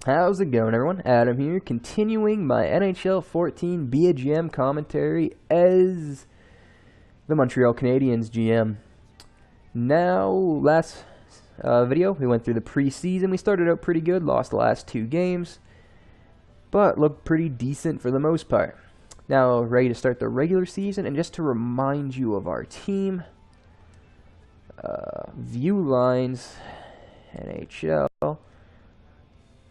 How's it going, everyone? Adam here, continuing my NHL 14 Be a GM commentary as the Montreal Canadiens GM. Now, last video, we went through the preseason. We started out pretty good, lost the last 2 games, but looked pretty decent for the most part. Now, ready to start the regular season, and just to remind you of our team, view lines, NHL.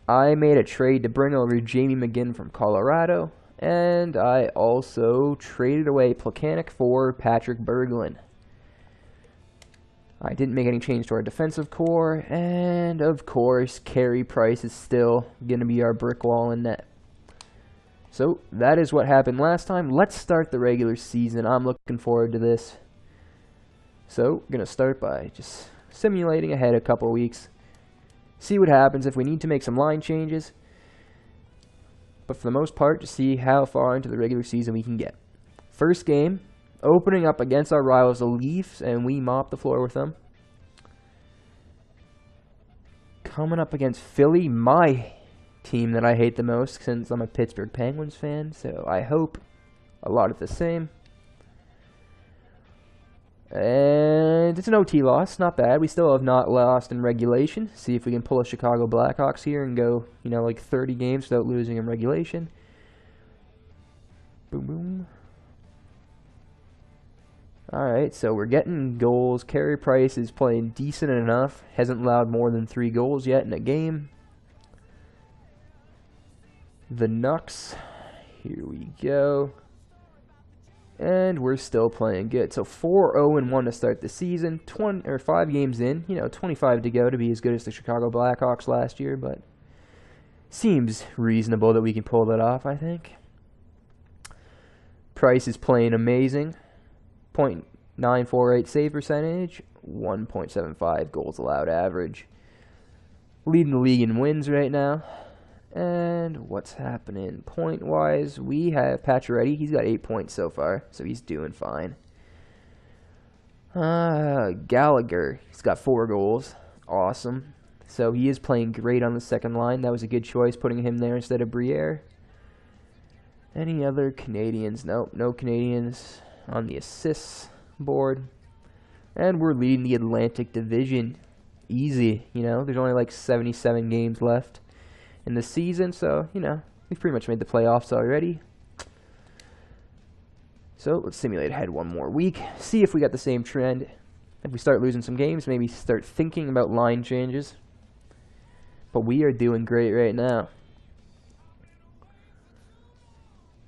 I made a trade to bring over Jamie McGinn from Colorado, and I also traded away Plekanec for Patrick Berglund. I didn't make any change to our defensive core, and of course, Carey Price is still going to be our brick wall in net. So, that is what happened last time. Let's start the regular season. I'm looking forward to this. So, going to start by just simulating ahead a couple weeks. See what happens if we need to make some line changes. But for the most part, just see how far into the regular season we can get. First game, opening up against our rivals, the Leafs, and we mop the floor with them. Coming up against Philly, my team that I hate the most since I'm a Pittsburgh Penguins fan. So I hope a lot of the same. And it's an OT loss, not bad. We still have not lost in regulation. See if we can pull a Chicago Blackhawks here and go, like 30 games without losing in regulation. Boom, boom. Alright, so we're getting goals. Carey Price is playing decent enough. Hasn't allowed more than 3 goals yet in a game. The Nucks. Here we go. And we're still playing good. So 4-0-1 to start the season. 5 games in. 25 to go to be as good as the Chicago Blackhawks last year. But seems reasonable that we can pull that off, I think. Price is playing amazing. .948 save percentage. 1.75 goals allowed average. Leading the league in wins right now. And what's happening point-wise? We have Pacioretty. He's got 8 points so far, so he's doing fine. Gallagher, he's got 4 goals. Awesome. So he is playing great on the second line. That was a good choice, putting him there instead of Briere. Any other Canadians? Nope, no Canadians on the assists board. And we're leading the Atlantic Division. Easy, There's only like 77 games left in the season, so we've pretty much made the playoffs already. So let's simulate ahead one more week, see if we got the same trend. If we start losing some games, maybe start thinking about line changes. But we are doing great right now.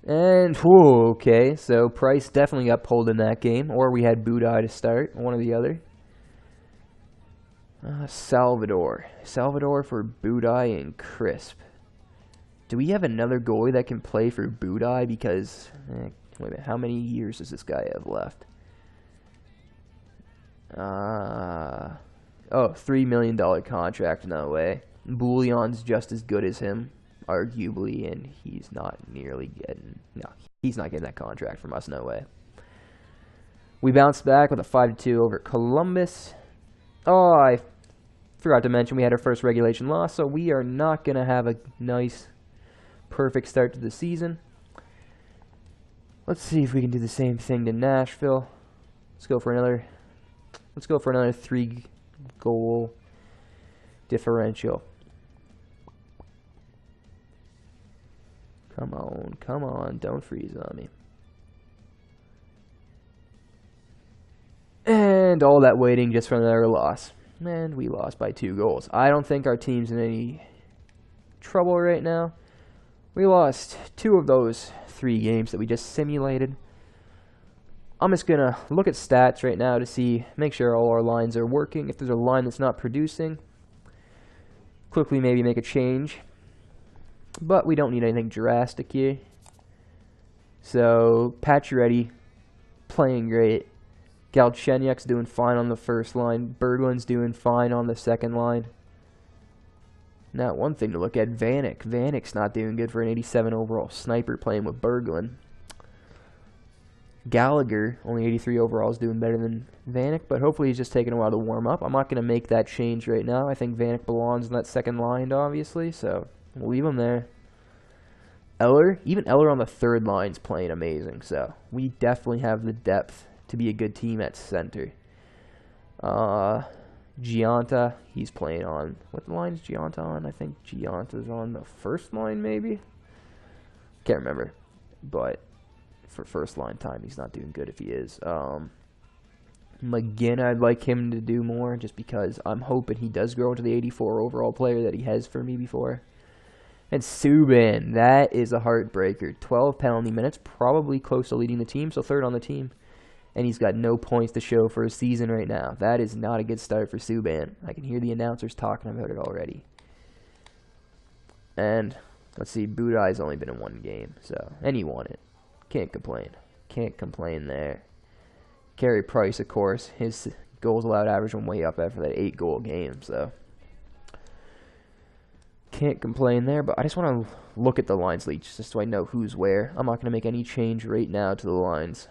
And okay, so Price definitely got pulled in that game, or we had Budaj to start, one or the other. Salvador for Budaj and Crisp. Do we have another goalie that can play for Budaj? Because, wait a minute, how many years does this guy have left? $3 million contract, no way. Bouillon's just as good as him, arguably, and he's not he's not getting that contract from us, no way. We bounced back with a 5-2 over Columbus. Oh, I forgot to mention we had our first regulation loss, so we are not going to have a nice, perfect start to the season. Let's see if we can do the same thing to Nashville. Let's go for another 3-goal differential. Come on, don't freeze on me. And all that waiting just for another loss. And we lost by 2 goals. I don't think our team's in any trouble right now. We lost 2 of those 3 games that we just simulated. I'm just going to look at stats right now to make sure all our lines are working. If there's a line that's not producing, quickly maybe make a change. But we don't need anything drastic here. So, Pacioretty playing great. Galchenyuk's doing fine on the first line. Berglund's doing fine on the second line. Now, one thing to look at, Vanek. Vanek's not doing good for an 87 overall sniper playing with Berglund. Gallagher, only 83 overall, is doing better than Vanek, but hopefully he's just taking a while to warm up. I'm not going to make that change right now. I think Vanek belongs in that second line, obviously, so We'll leave him there. Even Eller on the third line's playing amazing, so we definitely have the depth to be a good team at center. Gianta, he's playing on, what line's Gianta on? I think Gianta's on the first line, maybe? Can't remember, but for first line time, he's not doing good if he is. McGinn, I'd like him to do more, just because I'm hoping he does grow into the 84 overall player that he has for me before. And Subban, that is a heartbreaker. 12 penalty minutes, probably close to leading the team, so third on the team. And he's got no points to show for a season right now. That is not a good start for Subban. I can hear the announcers talking about it already. And, let's see, Budai's only been in one game, so, and he won it. Can't complain. Can't complain there. Carey Price, of course, his goals allowed average went way up after that 8-goal game, so. Can't complain there, but I just want to look at the lines leech just so I know who's where. I'm not going to make any change right now to the lines.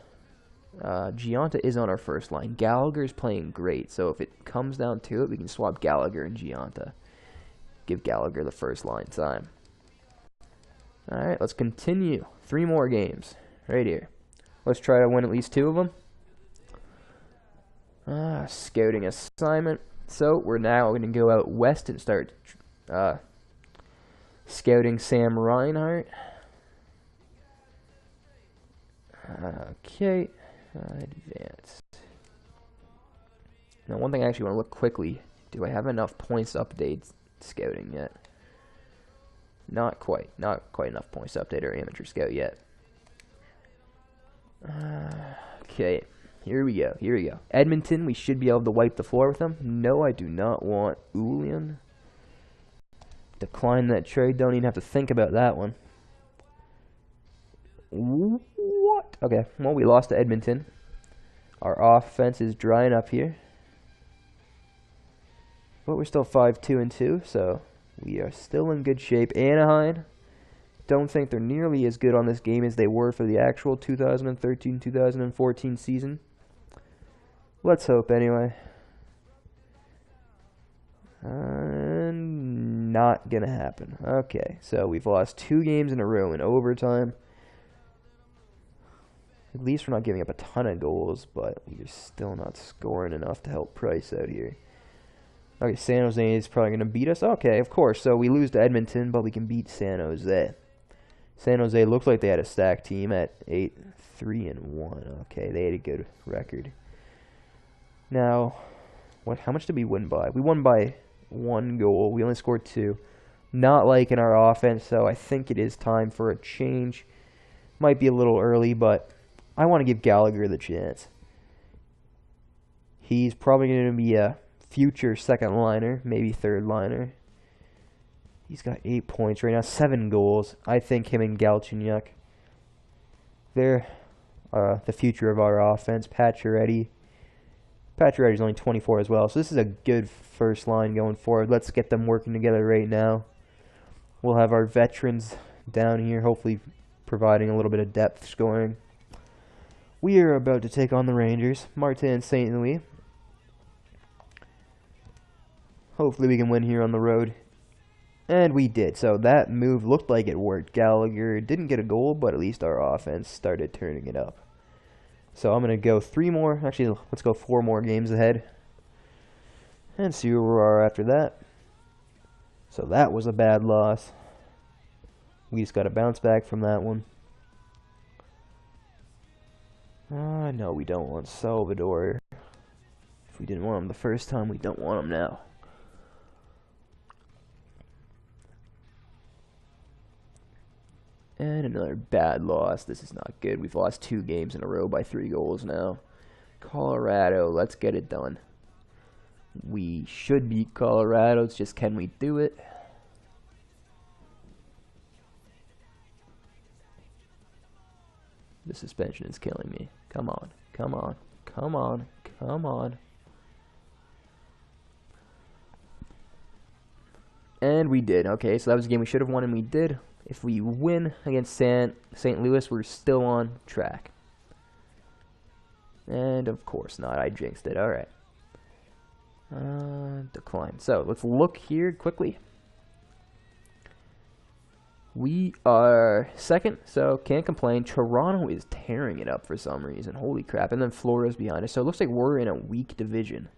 Gianta is on our first line. Gallagher's playing great, so if it comes down to it, we can swap Gallagher and Gianta. Give Gallagher the first line time. Alright, let's continue. 3 more games right here. Let's try to win at least 2 of them. Scouting assignment. So we're now going to go out west and start scouting Sam Reinhart. Okay. Advanced. Now, one thing I actually want to look quickly. Do I have enough points to update scouting yet? Not quite. Not quite enough points to update our amateur scout yet. Okay. Here we go. Here we go. Edmonton, we should be able to wipe the floor with them. No, I do not want Ulian. Decline that trade. Don't even have to think about that one. What? Okay, well, we lost to Edmonton. Our offense is drying up here. But we're still 5-2-2, so we are still in good shape. Anaheim, don't think they're nearly as good on this game as they were for the actual 2013-2014 season. Let's hope, anyway. Not gonna happen. Okay, so we've lost 2 games in a row in overtime. At least we're not giving up a ton of goals, but we're still not scoring enough to help Price out here. Okay, San Jose is probably going to beat us. Okay, of course. So we lose to Edmonton, but we can beat San Jose. San Jose looks like they had a stacked team at 8-3-1. Okay, they had a good record. Now, how much did we win by? We won by 1 goal. We only scored 2. Not liking our offense, so I think it is time for a change. Might be a little early, but I want to give Gallagher the chance. He's probably going to be a future second liner, maybe third liner. He's got 8 points right now, 7 goals. I think him and Galchenyuk, they're the future of our offense. Pacioretty's only 24 as well, so this is a good first line going forward. Let's get them working together right now. We'll have our veterans down here, hopefully providing a little bit of depth scoring. We are about to take on the Rangers, Martin St. Louis. Hopefully we can win here on the road. And we did. So that move looked like it worked. Gallagher didn't get a goal, but at least our offense started turning it up. So I'm going to go 3 more. Actually, let's go 4 more games ahead. And see where we are after that. So that was a bad loss. We just got to bounce back from that one. No, we don't want Salvador. If we didn't want him the first time, we don't want him now. And another bad loss. This is not good. We've lost 2 games in a row by 3 goals now. Colorado, let's get it done. We should beat Colorado. It's just, can we do it? The suspension is killing me. Come on. Come on. Come on. Come on. And we did. Okay, so that was a game we should have won, and we did. If we win against St. Louis, we're still on track. And of course not. I jinxed it. All right. Decline. So let's look here quickly. We are second, so can't complain. Toronto is tearing it up for some reason. Holy crap. And then Florida's behind us. So it looks like we're in a weak division.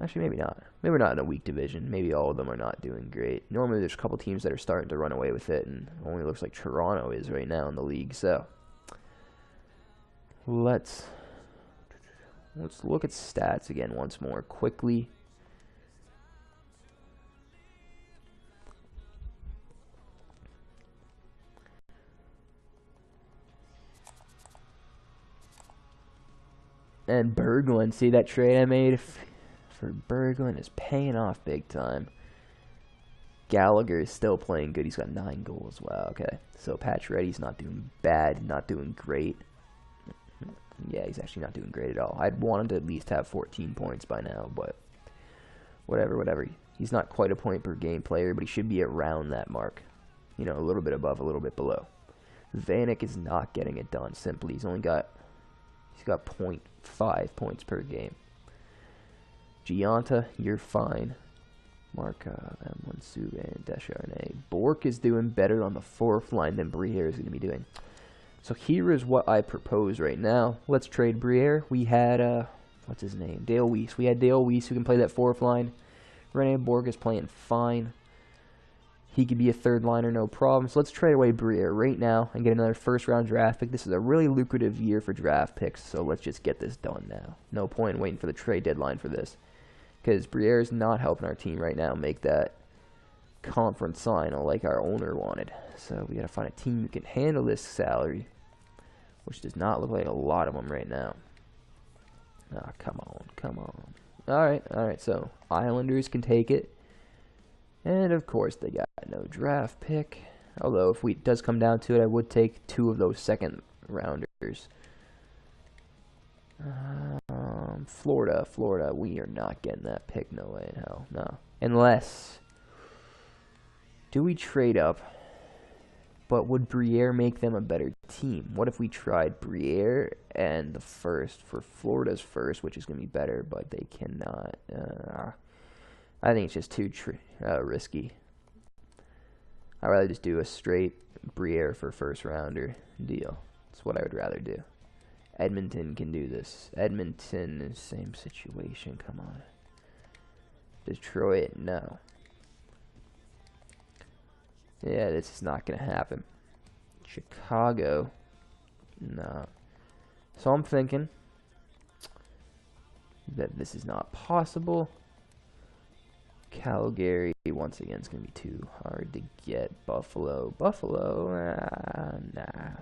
Actually, maybe not. Maybe we're not in a weak division. Maybe all of them are not doing great. Normally there's a couple teams that are starting to run away with it, and it only looks like Toronto is right now in the league. So let's look at stats again once more quickly. And Berglund, see that trade I made for Berglund is paying off big time. Gallagher is still playing good. He's got 9 goals. Wow, okay. So Pacioretty's not doing bad, not doing great. Yeah, he's actually not doing great at all. I'd want him to at least have 14 points by now, but whatever. He's not quite a point per game player, but he should be around that mark. You know, a little bit above, a little bit below. Vanek is not getting it done, simply. He's got 0.5 points per game. Gianta, you're fine. Markov, M1 Subban, Descharnay. Bork is doing better on the 4th line than Briere is going to be doing. So here is what I propose right now. Let's trade Briere. We had, what's his name? Dale Weiss. We had Dale Weiss who can play that 4th line. Rene Bork is playing fine. He could be a 3rd liner, no problem. So let's trade away Briere right now and get another 1st round draft pick. This is a really lucrative year for draft picks, so let's just get this done now. No point in waiting for the trade deadline for this, because Briere is not helping our team right now make that conference final like our owner wanted. So we got to find a team who can handle this salary, which does not look like a lot of them right now. Ah, come on. All right. So Islanders can take it. And of course they got no draft pick. Although if it does come down to it, I would take 2 of those 2nd rounders. Florida, we are not getting that pick. No way in hell, no. Unless, do we trade up? But would Briere make them a better team? What if we tried Briere and the 1st for Florida's 1st, which is going to be better, but they cannot. I think it's just too risky. I'd rather just do a straight Briere for 1st rounder deal. That's what I would rather do. Edmonton can do this. Edmonton is same situation. Come on. Detroit, no. Yeah, this is not going to happen. Chicago, no. So I'm thinking that this is not possible. Calgary, once again, is going to be too hard to get. Buffalo, nah,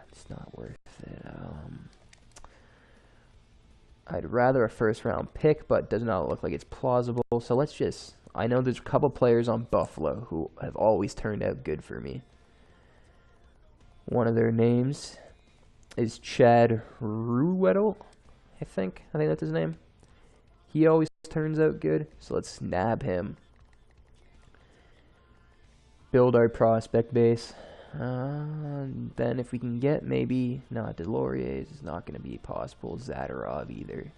it's not worth it. I'd rather a 1st round pick, but does not look like it's plausible. So let's just, I know there's a couple players on Buffalo who have always turned out good for me. One of their names is Chad Ruhwedel, I think that's his name. He always turns out good, so let's snab him. Build our prospect base. Then if we can get maybe, Delorier is not going to be possible. Zadorov either.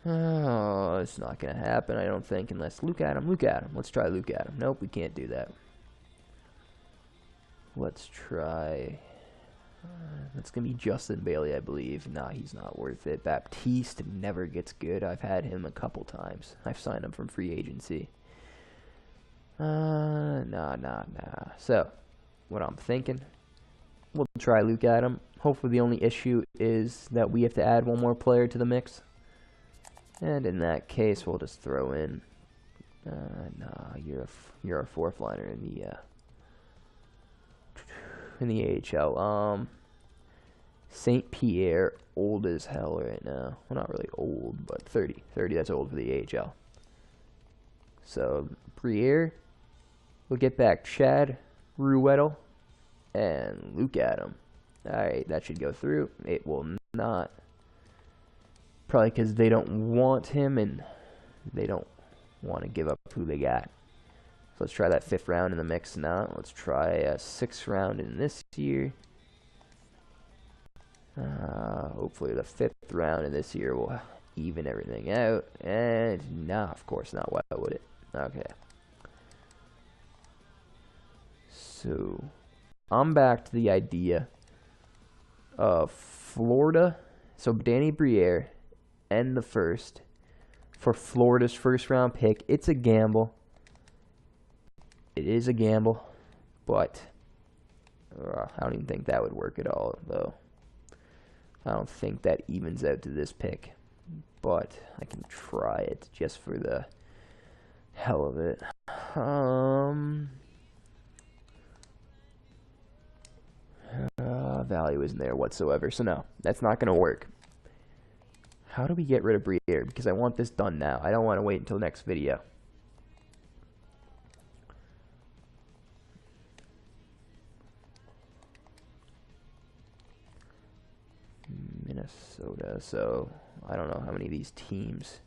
Oh, it's not going to happen, I don't think, unless Luke Adam. Let's try Luke Adam. Nope, we can't do that. Let's try. That's going to be Justin Bailey, I believe. Nah, he's not worth it. Baptiste never gets good. I've had him a couple times. I've signed him from free agency. Nah. So, what I'm thinking, we'll try Luke Adam. Hopefully the only issue is that we have to add 1 more player to the mix. And in that case, we'll just throw in, nah, you're a 4th liner in the AHL. St. Pierre, old as hell right now. Well, not really old, but 30. 30, that's old for the AHL. So, Briere, we'll get back Chad Ruhwedel and Luke Adam. Alright, that should go through. It will not. Probably because they don't want him and they don't want to give up who they got. So let's try that 5th round in the mix now. Let's try a 6th round in this year. Hopefully the 5th round in this year will even everything out. And nah, of course not. Why would it? Okay. So, I'm back to the idea of Florida. So, Danny Briere and the first for Florida's first round pick. It's a gamble. It is a gamble, but I don't even think that would work at all, though. I don't think that evens out to this pick, but I can try it just for the hell of it. Value isn't there whatsoever, so no, that's not going to work. How do we get rid of Briere? Because I want this done now. I don't want to wait until next video. Minnesota, so I don't know how many of these teams.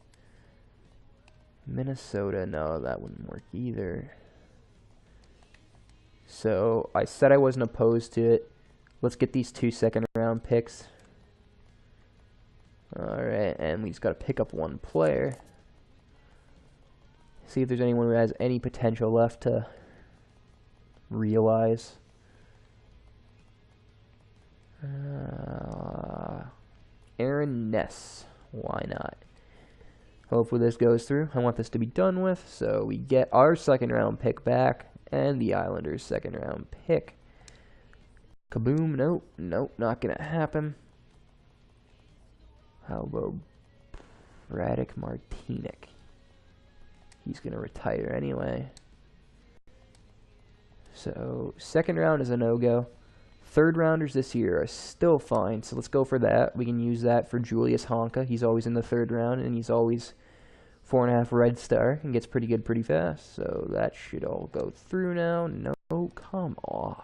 Minnesota, no, that wouldn't work either. So I said I wasn't opposed to it. Let's get these 2 second-round picks. Alright, and we just got to pick up one player. See if there's anyone who has any potential left to realize. Aaron Ness. Why not? Hopefully this goes through. I want this to be done with. So we get our second-round pick back and the Islanders' second-round pick. Kaboom. Nope. Nope. Not going to happen. How about Braddock Martinic? He's going to retire anyway. So, second round is a no-go. Third rounders this year are still fine, so let's go for that. We can use that for Julius Honka. He's always in the third round, and he's always 4.5 red star and gets pretty good pretty fast. So that should all go through now. No, come on.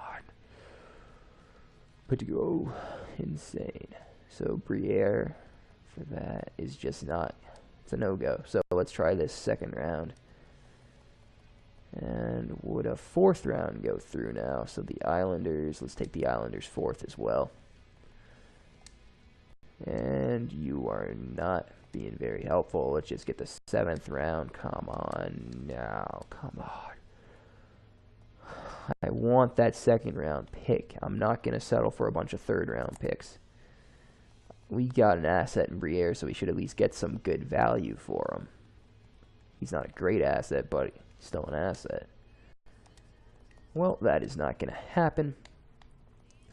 But to go insane. So Briere for that is just not, it's a no-go. So let's try this second round. And would a fourth round go through now? So the Islanders, let's take the Islanders fourth as well. And you are not being very helpful. Let's just get the seventh round. Come on now. Come on. I want that second round pick. I'm not going to settle for a bunch of third round picks. We got an asset in Briere, so we should at least get some good value for him. He's not a great asset, but he's still an asset. Well, that is not going to happen.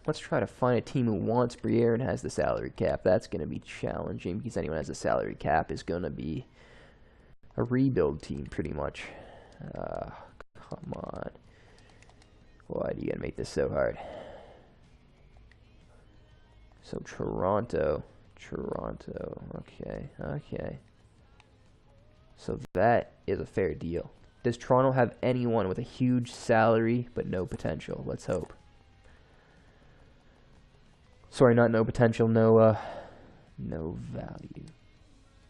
Let's try to find a team who wants Briere and has the salary cap. That's going to be challenging because anyone who has a salary cap is going to be a rebuild team pretty much. Come on. Why do you got to make this so hard? So Toronto. Okay. So that is a fair deal. Does Toronto have anyone with a huge salary but no potential? Let's hope. Sorry, not no potential, no value.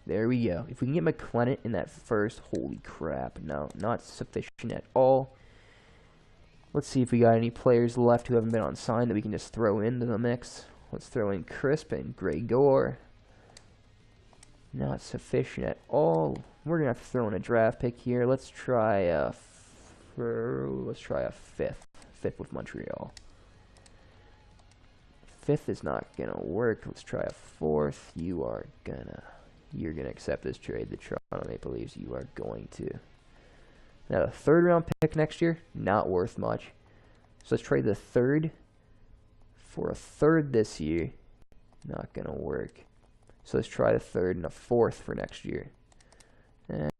There we go. If we can get McLennan in that first, holy crap. No, not sufficient at all. Let's see if we got any players left who haven't been on sign that we can just throw into the mix. Let's throw in Crisp and Gregor. Not sufficient at all. We're gonna have to throw in a draft pick here. Let's try a fifth. Fifth with Montreal. Fifth is not gonna work. Let's try a fourth. You're gonna accept this trade. The Toronto Maple Leafs. You are going to. Now the third round pick next year, not worth much. So let's trade the third for a third this year. Not gonna work. So let's try the third and a fourth for next year.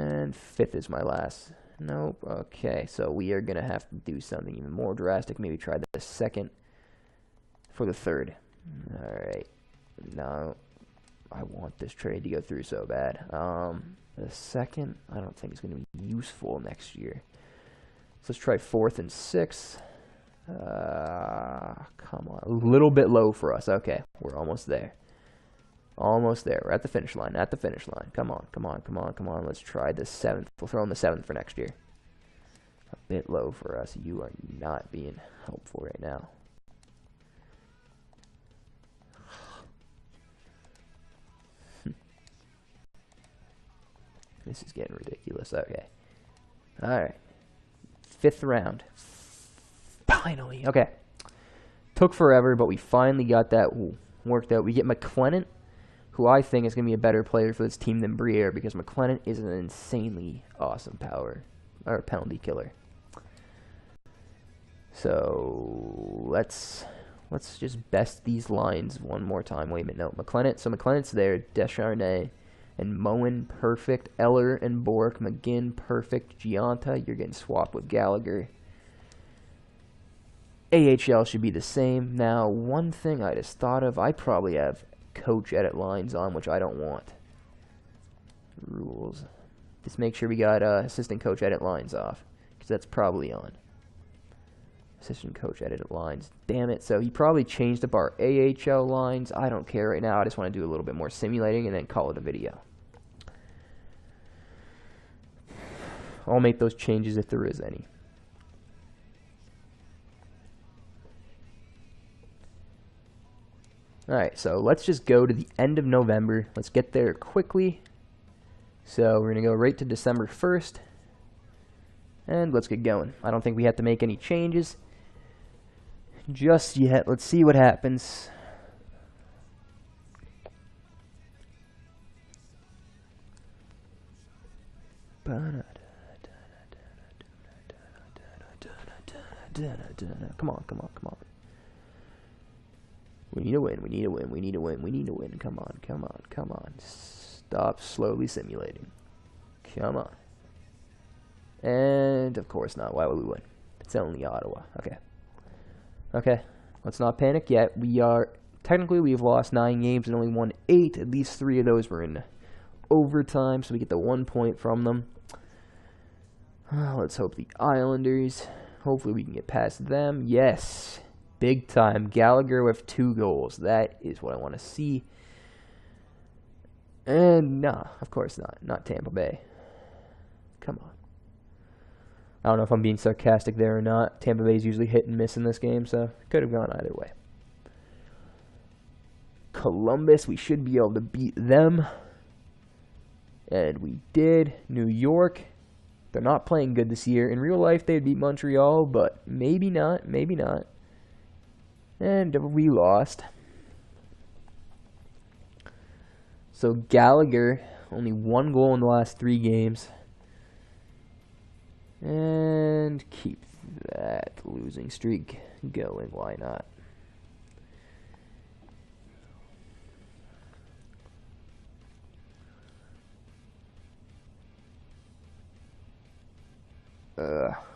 And fifth is my last. Nope. Okay, so we are gonna have to do something even more drastic. Maybe try the second for the third. Alright. Now I want this trade to go through so bad. The second, I don't think it's going to be useful next year. So let's try fourth and sixth. Come on. A little bit low for us. Okay, we're almost there. Almost there. We're at the finish line. At the finish line. Come on. Let's try the seventh. We'll throw in the seventh for next year. A bit low for us. You are not being helpful right now. This is getting ridiculous. Okay. Alright. Fifth round. Fine. finally. Okay. Took forever, but we finally got that worked out. We get McLennan, who I think is going to be a better player for this team than Briere, because McLennan is an insanely awesome penalty killer. So let's just best these lines one more time. Wait a minute, no, McLennan. So McLennan's there, Descharnay and Moen, perfect. Eller and Bork, McGinn, perfect. Giunta, you're getting swapped with Gallagher. AHL should be the same. Now, one thing I just thought of, I probably have coach edit lines on, which I don't want. Rules. Just make sure we got assistant coach edit lines off, because that's probably on. Assistant coach edited lines. Damn it. So he probably changed up our AHL lines. I don't care right now. I just want to do a little bit more simulating and then call it a video. I'll make those changes if there is any. Alright, so let's just go to the end of November. Let's get there quickly. So we're going to go right to December 1st. And let's get going. I don't think we have to make any changes just yet. Let's see what happens. Come on, come on, come on. We need a win, we need a win, we need a win, we need a win. Come on, come on, come on. Stop slowly simulating. Come on. And, of course not. Why would we win? It's only Ottawa. Okay. Okay. Let's not panic yet. Technically, we've lost 9 games and only won 8. At least 3 of those were in overtime, so we get the 1 point from them. Let's hope the Islanders. Hopefully we can get past them. Yes. Big time. Gallagher with 2 goals. That is what I want to see. And, nah, of course not. Not Tampa Bay. Come on. I don't know if I'm being sarcastic there or not. Tampa Bay's usually hit and miss in this game, so could have gone either way. Columbus, we should be able to beat them. And we did. New York, they're not playing good this year. In real life, they'd beat Montreal, but maybe not, maybe not. And we lost. So Gallagher, only 1 goal in the last 3 games. And keep that losing streak going. Why not?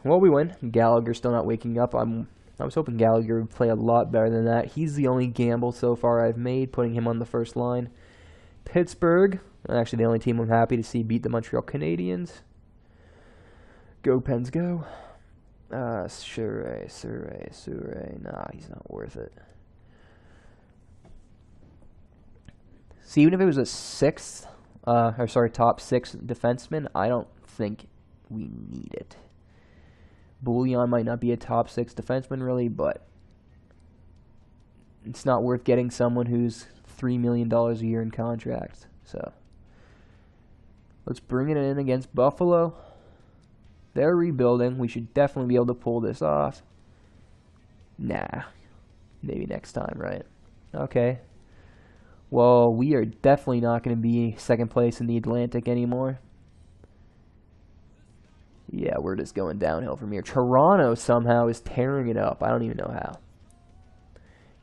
Well, we win. Gallagher's still not waking up. I was hoping Gallagher would play a lot better than that. He's the only gamble so far I've made, putting him on the first line. Pittsburgh, actually the only team I'm happy to see beat the Montreal Canadiens. Go Pens, go. Surrey. Nah, he's not worth it. See, even if it was a top 6 defenseman, I don't think we need it. Bouillon might not be a top 6 defenseman, really, but it's not worth getting someone who's $3 million a year in contract. So let's bring it in against Buffalo. They're rebuilding. We should definitely be able to pull this off. Nah. Maybe next time, right? Okay. Well, we are definitely not going to be second place in the Atlantic anymore. Yeah, we're just going downhill from here. Toronto somehow is tearing it up. I don't even know how.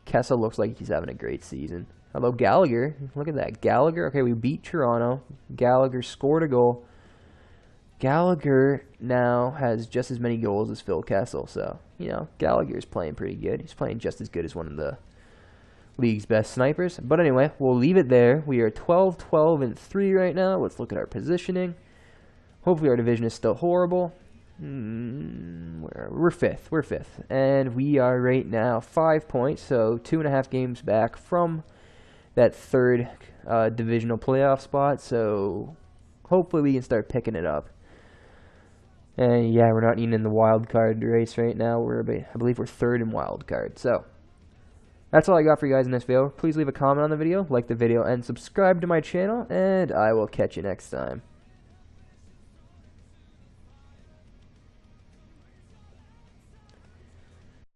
Kessel looks like he's having a great season. Although Gallagher, look at that. Gallagher, okay, we beat Toronto. Gallagher scored a goal. Gallagher now has just as many goals as Phil Kessel. So, you know, Gallagher's playing pretty good. He's playing just as good as one of the league's best snipers. But anyway, we'll leave it there. We are 12-12-3 right now. Let's look at our positioning. Hopefully our division is still horrible. We're fifth. We're 5th. And we are right now 5 points. So 2.5 games back from that 3rd divisional playoff spot. So hopefully we can start picking it up. And yeah, we're not even in the wild card race right now. I believe we're 3rd in wild card. So that's all I got for you guys in this video. Please leave a comment on the video, like the video, and subscribe to my channel. And I will catch you next time.